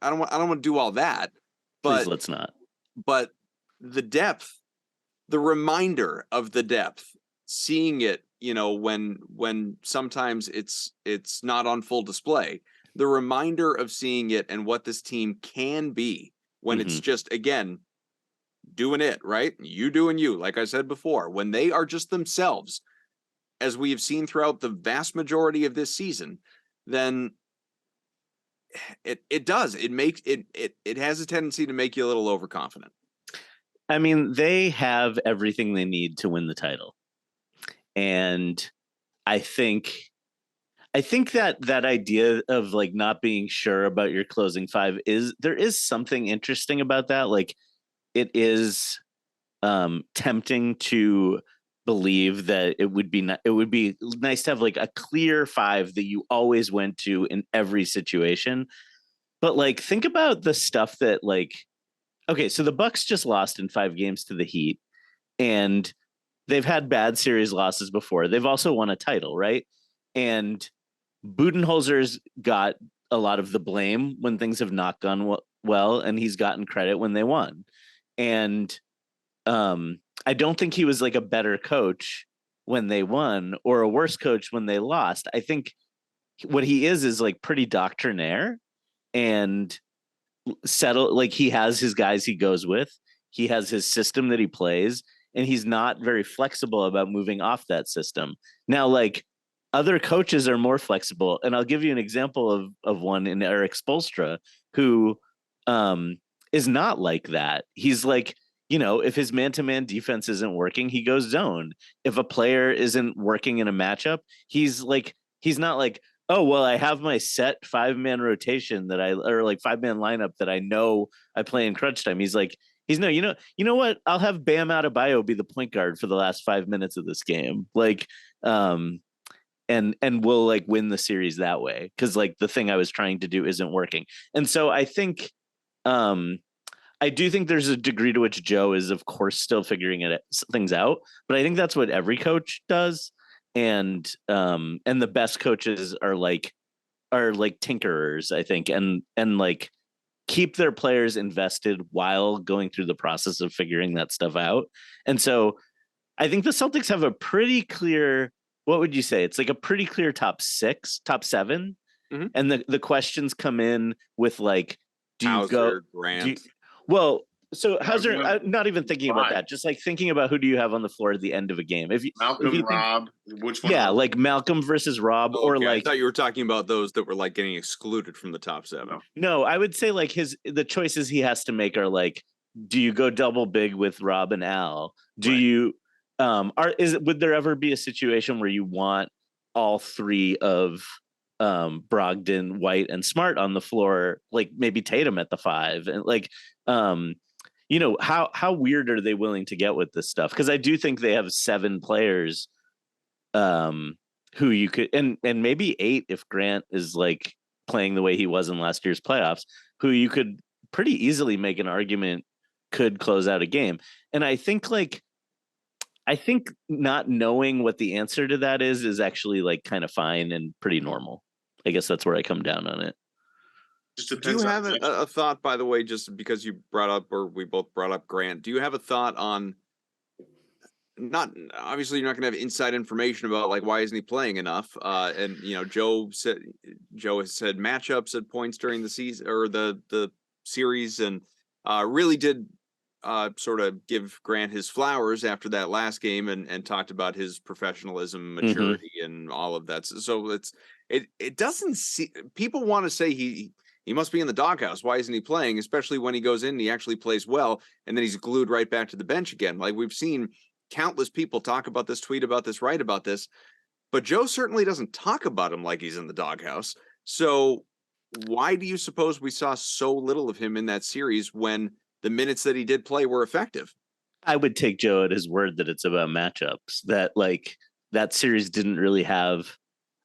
don't want to do all that. But please, let's not. But the depth, the reminder of the depth, seeing it, when sometimes it's not on full display, the reminder of seeing it and what this team can be when it's just, again, doing it, right? You doing you, like I said before, when they are just themselves, as we have seen throughout the vast majority of this season, then it does. It makes it has a tendency to make you a little overconfident. I mean, they have everything they need to win the title. And I think that idea of like not being sure about your closing 5 there is something interesting about that. Like, it is tempting to believe that it would be nice to have like a clear 5 that you always went to in every situation. But like, think about the stuff that, like, okay, so the Bucks just lost in 5 games to the Heat, and they've had bad series losses before. They've also won a title, right? And Budenholzer's got a lot of the blame when things have not gone well, and he's gotten credit when they won. And I don't think he was like a better coach when they won or a worse coach when they lost. I think what he is like pretty doctrinaire and settle. Like, he has his guys he goes with. He has his system that he plays, and he's not very flexible about moving off that system. Now, like, other coaches are more flexible. And I'll give you an example of one in Eric Spoelstra, who is not like that. He's like, if his man-to-man defense isn't working, he goes zone. If a player isn't working in a matchup, he's not like, oh, well, I have my set 5-man rotation or like 5-man lineup that I know I play in crunch time. He's like, you know what? I'll have Bam Adebayo be the point guard for the last 5 minutes of this game. Like, and we'll like win the series that way. 'Cause like the thing I was trying to do isn't working. And so I think, I do think there's a degree to which Joe is, of course, still figuring things out, but I think that's what every coach does. And the best coaches are like tinkerers, I think, and like keep their players invested while going through the process of figuring that stuff out. And so I think the Celtics have a pretty clear, what would you say? It's like a pretty clear top 7. Mm-hmm. And the questions come in with like, do you go Grant? Well, so Hauser, not even thinking about that, just like thinking about who do you have on the floor at the end of a game. Rob, which one? Yeah, like Malcolm versus Rob, or like, I thought you were talking about those that were like getting excluded from the top 7. No, I would say like the choices he has to make are like, do you go double big with Rob and Al? Do you would there ever be a situation where you want all 3 of Brogdon, White, and Smart on the floor, like maybe Tatum at the 5, and like how weird are they willing to get with this stuff? Because I do think they have 7 players who you could, and maybe 8 if Grant is like playing the way he was in last year's playoffs, who you could pretty easily make an argument could close out a game. And I think like I think not knowing what the answer to that is actually like kind of fine and pretty normal. I guess that's where I come down on it. Just Do you depends have on a thought, by the way, just because you brought up, or we both brought up Grant? Do you have a thought on? Not obviously, you're not going to have inside information about like why isn't he playing enough? And Joe has said matchups at points during the season or the series, and really did sort of give Grant his flowers after that last game, and talked about his professionalism, maturity, and all of that. So it doesn't see people want to say he must be in the doghouse. Why isn't he playing? Especially when he goes in and he actually plays well, and then he's glued right back to the bench again. Like we've seen countless people talk about this, tweet about this, write about this, but Joe certainly doesn't talk about him like he's in the doghouse. So why do you suppose we saw so little of him in that series when the minutes that he did play were effective? I would take Joe at his word that it's about matchups, that like that series didn't really have.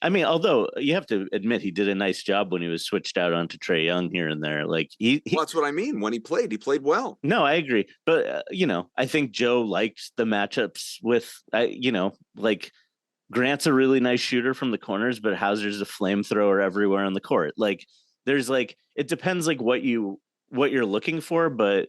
I mean, although you have to admit he did a nice job when he was switched out onto Trae Young here and there. Like well, that's what I mean. When he played well. No, I agree. But, I think Joe liked the matchups with, like Grant's a really nice shooter from the corners, but Hauser's a flamethrower everywhere on the court. Like there's like, it depends like what you're looking for. But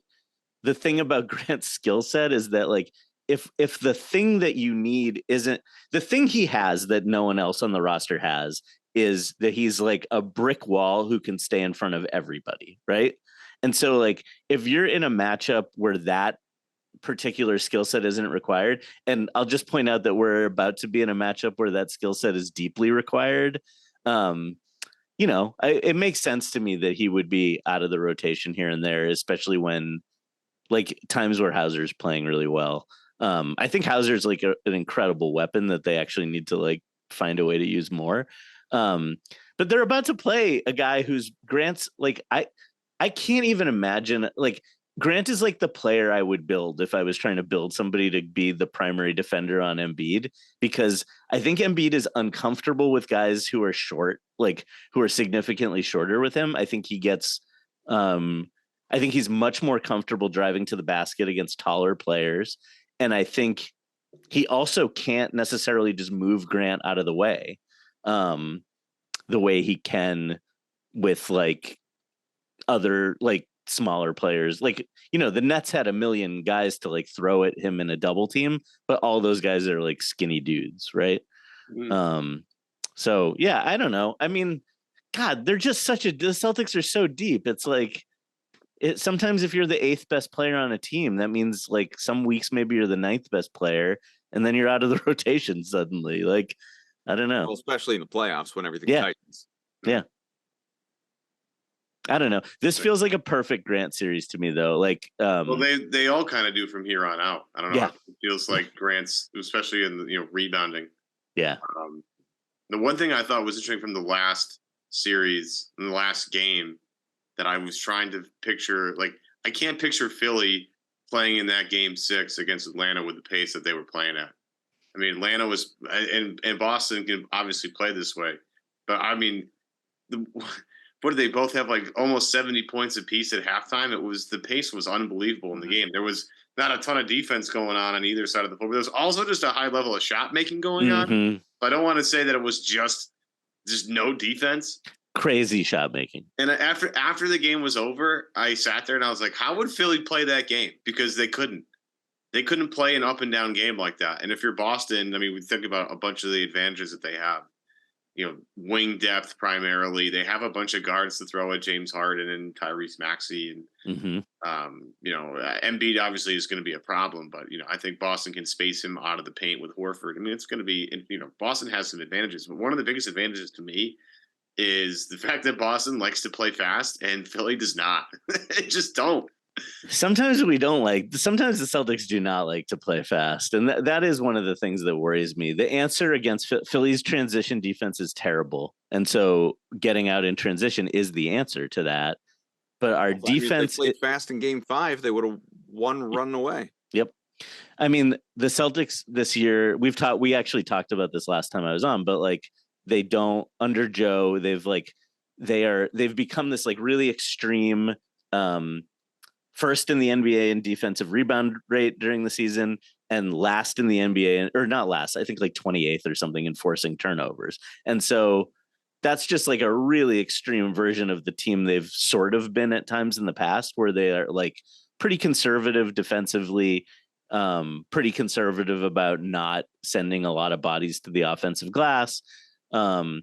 the thing about Grant's skill set is that like, if the thing that you need isn't the thing he has that no one else on the roster has, is that he's like a brick wall who can stay in front of everybody. Right. And so like, if you're in a matchup where that particular skill set isn't required, and I'll just point out that we're about to be in a matchup where that skill set is deeply required. It makes sense to me that he would be out of the rotation here and there, especially when like times where Hauser's playing really well. I think Hauser's like an incredible weapon that they actually need to like find a way to use more. But they're about to play a guy who's Grant's like, I can't even imagine like Grant is like the player I would build if I was trying to build somebody to be the primary defender on Embiid, because I think Embiid is uncomfortable with guys who are short, like who are significantly shorter with him. I think he's much more comfortable driving to the basket against taller players. And I think he also can't necessarily just move Grant out of the way the way he can with like other like smaller players. Like, the Nets had a million guys to like throw at him in a double team, but all those guys are like skinny dudes, right? So yeah, I don't know. I mean, God, they're just the Celtics are so deep. It's like sometimes if you're the 8th best player on a team, that means like some weeks maybe you're the 9th best player, and then you're out of the rotation suddenly. Like, I don't know. Well, especially in the playoffs when everything tightens. Yeah. I don't know. This feels like a perfect Grant series to me, though. Like, well, they all kind of do from here on out. I don't know. Yeah. It feels like Grant's, especially in the rebounding. Yeah. The one thing I thought was interesting from the last series, in the last game, that I was trying to picture, like I can't picture Philly playing in that game 6 against Atlanta with the pace that they were playing at. I mean, Atlanta was, and Boston can obviously play this way, but I mean, what did they both have like almost 70 points apiece at halftime? The pace was unbelievable in the game. There was not a ton of defense going on either side of the floor, but there was also just a high level of shot making going on. I don't want to say that it was just no defense. Crazy shot making. And after the game was over, I sat there and I was like, how would Philly play that game? Because they couldn't play an up and down game like that. And if you're Boston, I mean, we think about a bunch of the advantages that they have. Wing depth primarily. They have a bunch of guards to throw at James Harden and Tyrese Maxey, and Embiid obviously is going to be a problem, but I think Boston can space him out of the paint with Horford. I mean, it's going to be, Boston has some advantages, but one of the biggest advantages to me is the fact that Boston likes to play fast and Philly does not. They just don't. Sometimes the Celtics do not like to play fast. And that is one of the things that worries me. The answer against Philly's transition defense is terrible. And so getting out in transition is the answer to that. But our defense, if they played fast in game 5, they would have run away. Yep. I mean, the Celtics this year, we actually talked about this last time I was on, but like they don't, under Joe, they've become this like really extreme, first in the NBA in defensive rebound rate during the season, and last in the NBA, or not last, I think like 28th or something in forcing turnovers. And so that's just like a really extreme version of the team they've sort of been at times in the past, where they are like pretty conservative defensively, pretty conservative about not sending a lot of bodies to the offensive glass. But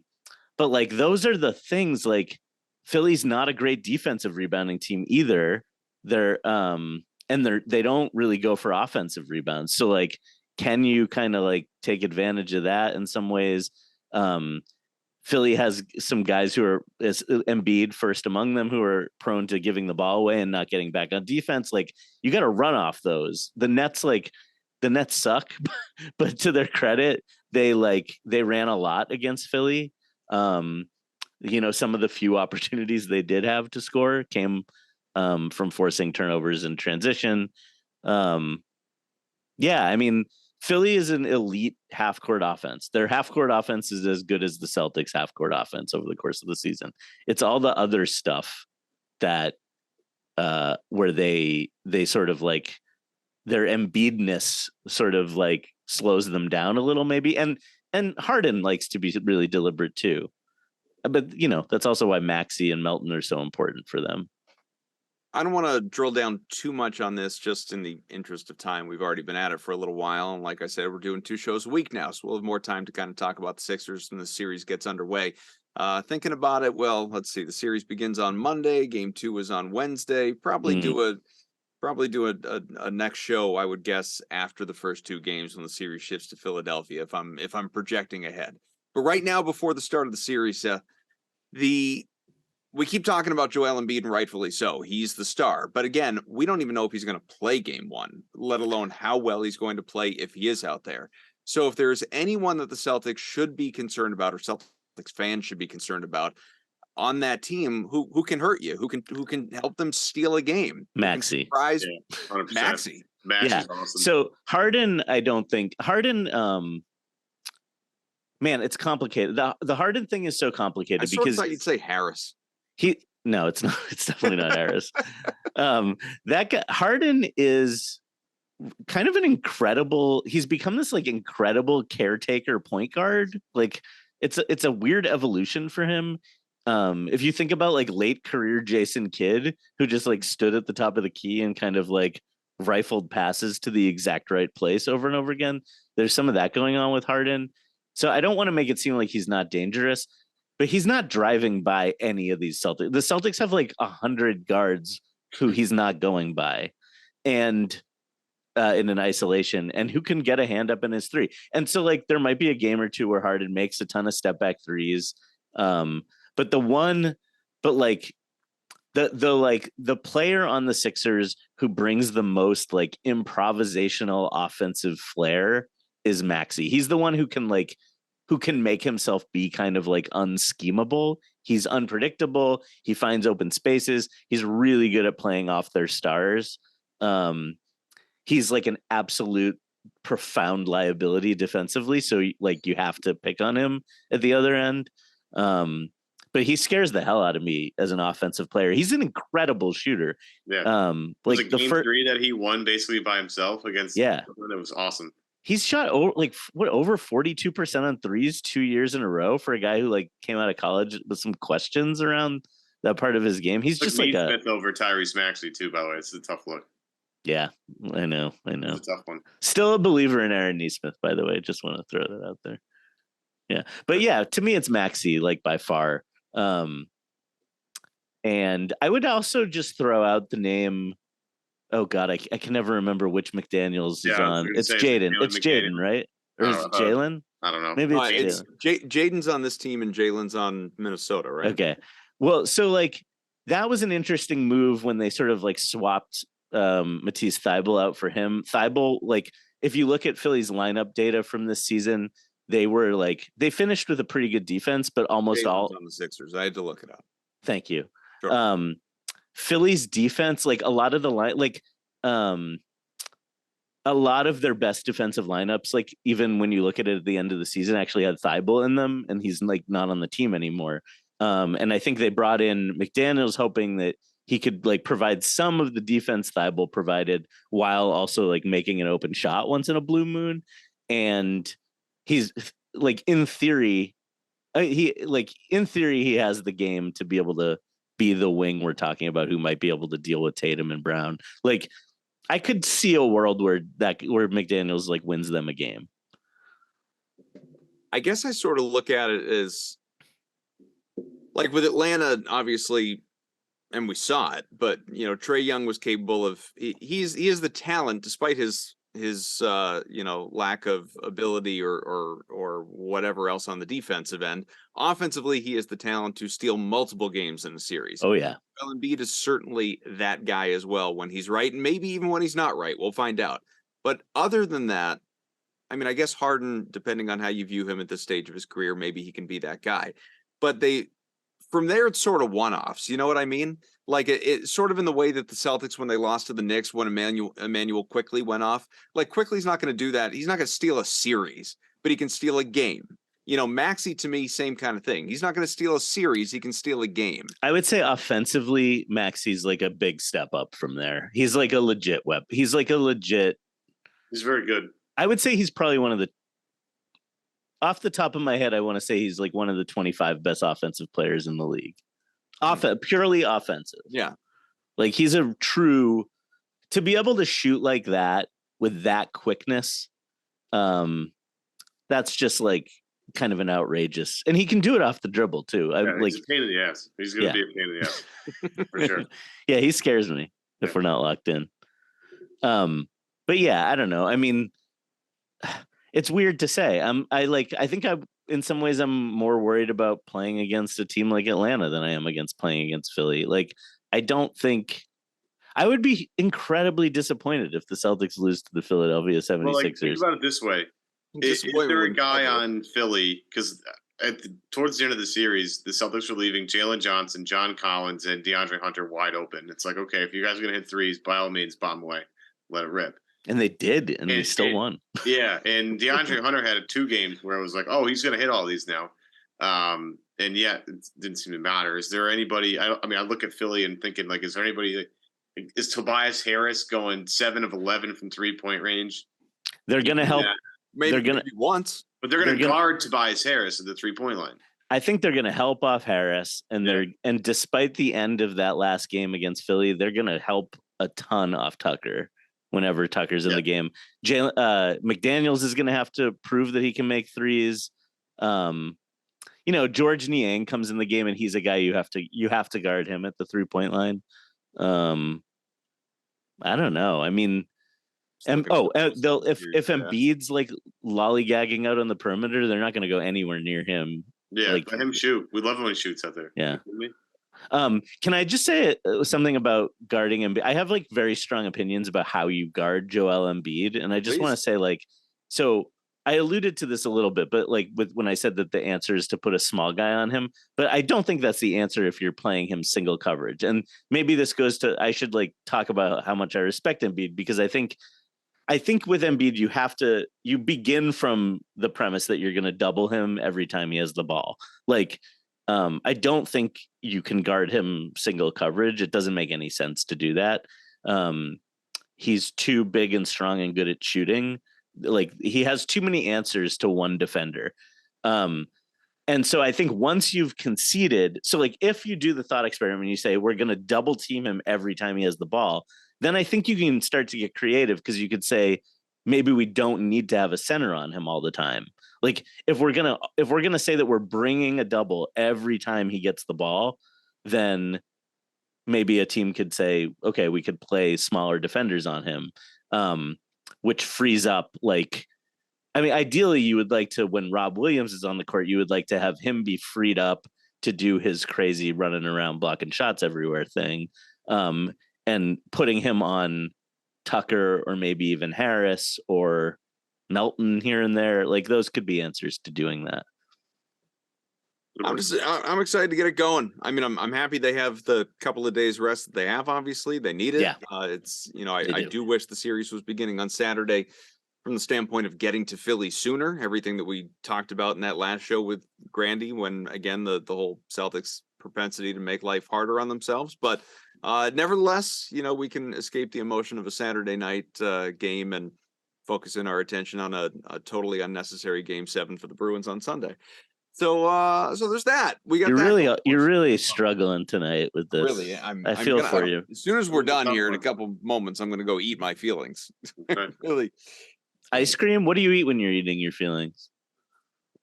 like, those are the things. Like, Philly's not a great defensive rebounding team either. They don't really go for offensive rebounds. So like, can you kind of like take advantage of that in some ways? Philly has some guys who are, as Embiid first among them, who are prone to giving the ball away and not getting back on defense. Like, you got to run off those. The Nets suck, but to their credit, they ran a lot against Philly. Some of the few opportunities they did have to score came from forcing turnovers in transition. Philly is an elite half-court offense. Their half-court offense is as good as the Celtics half-court offense over the course of the season. It's all the other stuff that where they sort of like, their Embiidness sort of like slows them down a little maybe. And Harden likes to be really deliberate too. But, that's also why Maxey and Melton are so important for them. I don't want to drill down too much on this, just in the interest of time. We've already been at it for a little while. And like I said, we're doing 2 shows a week now. So we'll have more time to kind of talk about the Sixers when the series gets underway. Thinking about it, well, let's see. The series begins on Monday. Game 2 is on Wednesday. Probably do a next show, I would guess, after the first 2 games when the series shifts to Philadelphia, if I'm projecting ahead. But right now, before the start of the series, Seth, we keep talking about Joel Embiid, and rightfully so. He's the star. But again, we don't even know if he's going to play game 1, let alone how well he's going to play if he is out there. So if there's anyone that the Celtics should be concerned about, or Celtics fans should be concerned about on that team, who can hurt you, who can help them steal a game, Maxey. Surprise, Yeah, 100%. Maxey. Maxey's awesome. So Harden, I don't think man, it's complicated. The Harden thing is so complicated because thought you'd say Harris. No, it's not. It's definitely not Harris. That guy, Harden, is kind of an incredible. He's become this like incredible caretaker point guard. Like, it's a weird evolution for him. If you think about like late career Jason Kidd, who just like stood at the top of the key and kind of like rifled passes to the exact right place over and over again, there's some of that going on with Harden. So I don't want to make it seem like he's not dangerous, but he's not driving by any of these Celtics. The Celtics have like 100 guards who he's not going by, and in an isolation, and who can get a hand up in his 3. And so like, there might be a game or 2 where Harden makes a ton of step back threes. But the player on the Sixers who brings the most like improvisational offensive flair is Maxey. He's the one who can make himself be kind of like unschemable. He's unpredictable. He finds open spaces. He's really good at playing off their stars. He's like an absolute profound liability defensively. So like, you have to pick on him at the other end. But he scares the hell out of me as an offensive player. He's an incredible shooter. Yeah. Like the game 3 that he won basically by himself against. Yeah. It was awesome. He's shot over 42% on threes 2 years in a row for a guy who like came out of college with some questions around that part of his game. He's just like a Smith over Tyrese Maxey too, by the way. It's a tough look. Yeah, I know. It's a tough one. Still a believer in Aaron Nesmith, by the way. Just want to throw that out there. Yeah. But yeah, to me it's Maxey, like, by far. And I would also just throw out the name. Oh God, I can never remember which McDaniels is on. It's Jaden. It's Jaden, right? Or is it Jalen? I don't know. Maybe it's Jaden's on this team and Jalen's on Minnesota, right? Okay. Well, so like, that was an interesting move when they sort of like swapped Matisse Thybulle out for him. Thybulle, like, if you look at Philly's lineup data from this season, they finished with a pretty good defense, but almost Jalen's all on the Sixers. I had to look it up. Thank you. Sure. Philly's defense, like a lot of the a lot of their best defensive lineups, like even when you look at it at the end of the season, actually had Thybulle in them, and he's like not on the team anymore. And I think they brought in McDaniels hoping that he could like provide some of the defense Thibault provided while also like making an open shot once in a blue moon. And he's like, in theory, he has the game to be able to be the wing we're talking about who might be able to deal with Tatum and Brown. Like, I could see a world where McDaniels like wins them a game. I guess I sort of look at it as like with Atlanta, obviously, and we saw it, but you know, Trae Young was capable of he is the talent despite his lack of ability or whatever else on the defensive end. Offensively, he has the talent to steal multiple games in a series. Oh yeah. Well, Embiid is certainly that guy as well when he's right, and maybe even when he's not right. We'll find out. But other than that, I mean, I guess Harden, depending on how you view him at this stage of his career, maybe he can be that guy. But from there, it's sort of one-offs. You know what I mean? Like it's sort of in the way that the Celtics, when they lost to the Knicks, when Emmanuel Quickly went off, like Quickly's not going to do that. He's not going to steal a series, but he can steal a game. You know, Maxey, to me, same kind of thing. He's not going to steal a series. He can steal a game. I would say offensively, Maxey's like a big step up from there. He's like a legit He's very good. I would say he's probably one of the, off the top of my head, I want to say he's like one of the 25 best offensive players in the league. Purely offensive. Yeah. Like he's a true, to be able to shoot like that with that quickness, that's just like kind of an outrageous, and he can do it off the dribble too. He's a pain in the ass. He's going to be a pain in the ass for sure. Yeah, he scares me if we're not locked in. But yeah, I don't know. I mean, it's weird to say. In some ways I'm more worried about playing against a team like Atlanta than I am against playing against Philly. Like, I don't think I would be incredibly disappointed if the Celtics lose to the Philadelphia 76ers. Well, like, think about it this way. Is there a guy on Philly? Because towards the end of the series, the Celtics were leaving Jalen Johnson, John Collins, and DeAndre Hunter wide open. It's like, okay, if you guys are going to hit threes, by all means, bomb away. Let it rip. And they did, and they still won. Yeah, and DeAndre Hunter had 2 games where it was like, oh, he's going to hit all these now. And yet, it didn't seem to matter. Is there anybody? I look at Philly and thinking, like, is there anybody? Is Tobias Harris going 7 of 11 from 3-point range? They're going to help. Maybe once, but they're going to guard Tobias Harris at the 3-point line. I think they're going to help off Harris, and despite the end of that last game against Philly, they're going to help a ton off Tucker whenever Tucker's in the game. McDaniels is going to have to prove that he can make threes. George Niang comes in the game, and he's a guy you have to guard him at the 3-point line. I don't know. I mean. If Embiid's like lollygagging out on the perimeter, they're not going to go anywhere near him. Yeah, let him shoot. We love it when he shoots out there. Yeah. Can I just say something about guarding Embiid? I have like very strong opinions about how you guard Joel Embiid, and I just want to say so I alluded to this a little bit, but like when I said that the answer is to put a small guy on him, but I don't think that's the answer if you're playing him single coverage. And maybe this goes to, I should like talk about how much I respect Embiid, because I think with Embiid, you begin from the premise that you're going to double him every time he has the ball. Like, I don't think you can guard him single coverage. It doesn't make any sense to do that. He's too big and strong and good at shooting. Like, he has too many answers to one defender. And so I think once you've conceded, so like if you do the thought experiment, you say, we're going to double team him every time he has the ball, then I think you can start to get creative, because you could say, maybe we don't need to have a center on him all the time. Like if we're going to say that we're bringing a double every time he gets the ball, then maybe a team could say, okay, we could play smaller defenders on him, which frees up, like, I mean, ideally you would like to, when Rob Williams is on the court, you would like to have him be freed up to do his crazy running around blocking shots everywhere thing. And putting him on Tucker or maybe even Harris or Melton here and there, like those could be answers to doing that. I'm excited to get it going. I mean, I'm happy they have the couple of days rest that they have. Obviously, they need it. Yeah. It's I do wish the series was beginning on Saturday, from the standpoint of getting to Philly sooner. Everything that we talked about in that last show with Grandy, when again the whole Celtics propensity to make life harder on themselves, but Nevertheless, we can escape the emotion of a Saturday night game and focus in our attention on a totally unnecessary Game 7 for the Bruins on Sunday. So there's that. We got you're really struggling tonight with this. Really, I feel for you. As soon as we're done here in a couple moments, I'm gonna go eat my feelings. Right. Really. Ice cream? What do you eat when you're eating your feelings?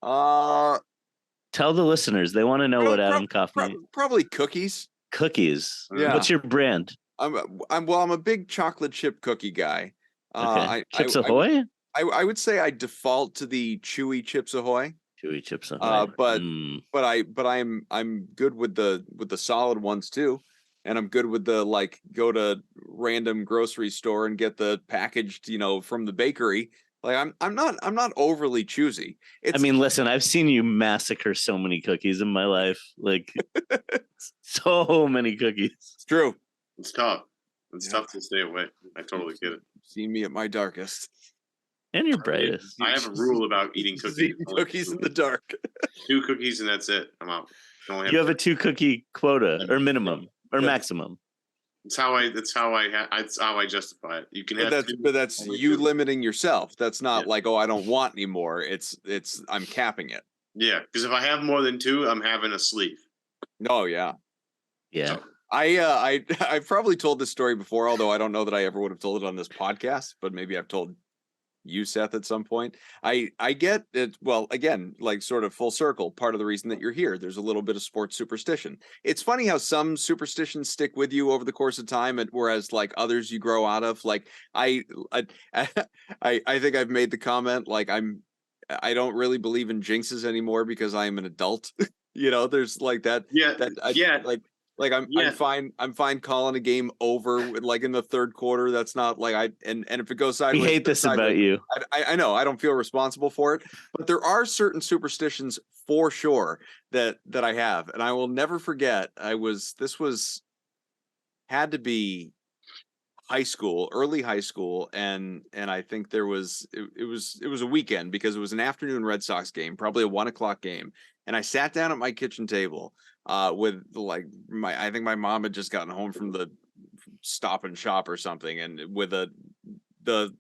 Tell the listeners. They want to know what Adam Kaufman eats. Probably cookies. Cookies. Yeah. What's your brand? I'm a big chocolate chip cookie guy. Okay. Chips Ahoy? I would say I default to the chewy Chips Ahoy. Chewy Chips Ahoy. But I'm good with the solid ones too. And I'm good with the go to random grocery store and get the packaged, from the bakery. I'm not overly choosy. Listen, I've seen you massacre so many cookies in my life. So many cookies. It's true. It's tough. It's tough to stay away. I totally get it. Seen me at my darkest. And your brightest. I have a rule about eating cookies. Cookies in the dark. 2 cookies and that's it. I'm out. You have a 2 cookie quota or minimum or maximum. That's how I justify it. You can have but that's you limiting yourself. That's not I don't want any more. It's I'm capping it. Yeah, because if I have more than 2, I'm having a sleeve. Oh yeah. Yeah. So, I've probably told this story before, although I don't know that I ever would have told it on this podcast, but maybe I've told you, Seth, at some point. I get it. Well, again, sort of full circle. Part of the reason that you're here, there's a little bit of sports superstition. It's funny how some superstitions stick with you over the course of time, whereas others you grow out of. I think I've made the comment I don't really believe in jinxes anymore because I am an adult. There's that. Yeah. I'm fine calling a game over in the third quarter. That's not and if it goes sideways. We hate this about you. I know I don't feel responsible for it, but there are certain superstitions for sure that I have, and I will never forget. This had to be early high school, and I think it was a weekend because it was an afternoon Red Sox game, probably a 1:00 game, and I sat down at my kitchen table with I think my mom had just gotten home from the Stop and Shop or something, and with the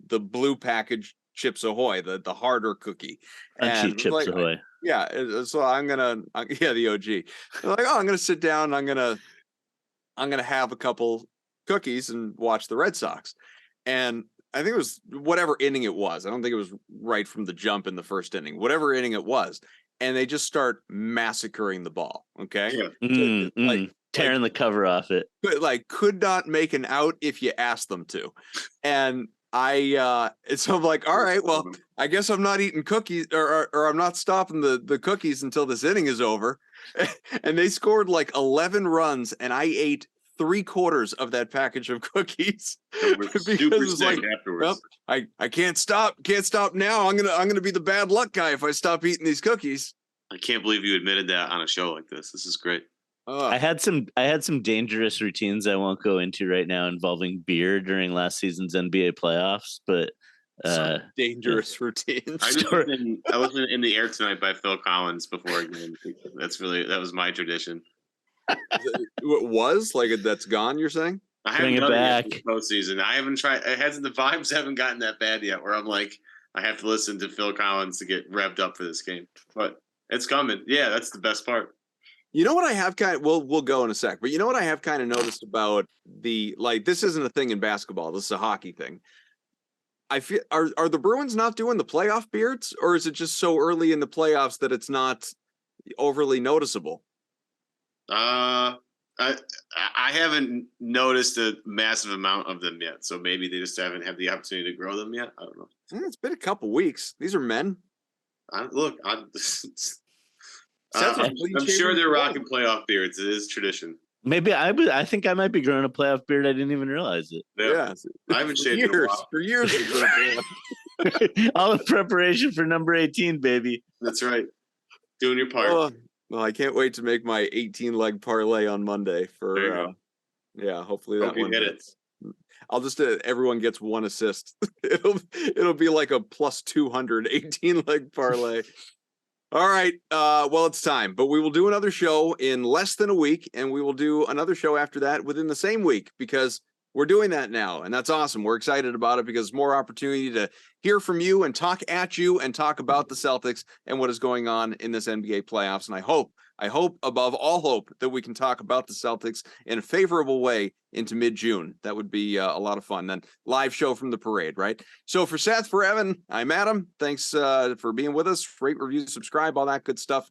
blue package Chips Ahoy, the harder cookie, and Chips Ahoy. Yeah, so the OG. I'm gonna sit down, I'm gonna have a couple cookies and watch the Red Sox. And I think it was whatever inning it was. I don't think it was right from the jump in the first inning, whatever inning it was. And they just start massacring the ball. Okay. Yeah. Tearing the cover off it. Could not make an out if you asked them to. And so I'm all right, well, I guess I'm not eating cookies or I'm not stopping the cookies until this inning is over. And they scored 11 runs and I ate 3/4 of that package of cookies. Because afterwards. Well, I can't stop now. I'm gonna be the bad luck guy if I stop eating these cookies. I can't believe you admitted that on a show like this. This is great. I had some dangerous routines I won't go into right now involving beer during last season's NBA playoffs, but dangerous routines. I listened in the Air Tonight by Phil Collins before a game. That was my tradition. It was that's gone, you're saying? I haven't done it back postseason. I haven't tried. The vibes haven't gotten that bad yet where I'm I have to listen to Phil Collins to get revved up for this game, but it's coming. Yeah, that's the best part. You know what I have we'll go in a sec, but you know what I have kind of noticed about this isn't a thing in basketball. This is a hockey thing. I feel are the Bruins not doing the playoff beards, or is it just so early in the playoffs that it's not overly noticeable? I haven't noticed a massive amount of them yet, so maybe they just haven't had the opportunity to grow them yet. I don't know. It's been a couple weeks. These are men. I'm sure they're rocking playoff beards. It is tradition. Maybe I think I might be growing a playoff beard. I didn't even realize it. Yeah. I haven't shaved for years. All in preparation for number 18, baby. That's right. Doing your part. Well, I can't wait to make my 18-leg parlay on Monday for hopefully that one hits. I'll just everyone gets one assist. It'll be like a plus 200 18-leg parlay. All right. Well, it's time, but we will do another show in less than a week, and we will do another show after that within the same week because we're doing that now, and that's awesome. We're excited about it because more opportunity to hear from you and talk at you and talk about the Celtics and what is going on in this NBA playoffs. And I hope above all hope that we can talk about the Celtics in a favorable way into mid-June. That would be a lot of fun. Then live show from the parade, right? So for Seth, for Evan, I'm Adam. Thanks for being with us. Rate, review, subscribe, all that good stuff.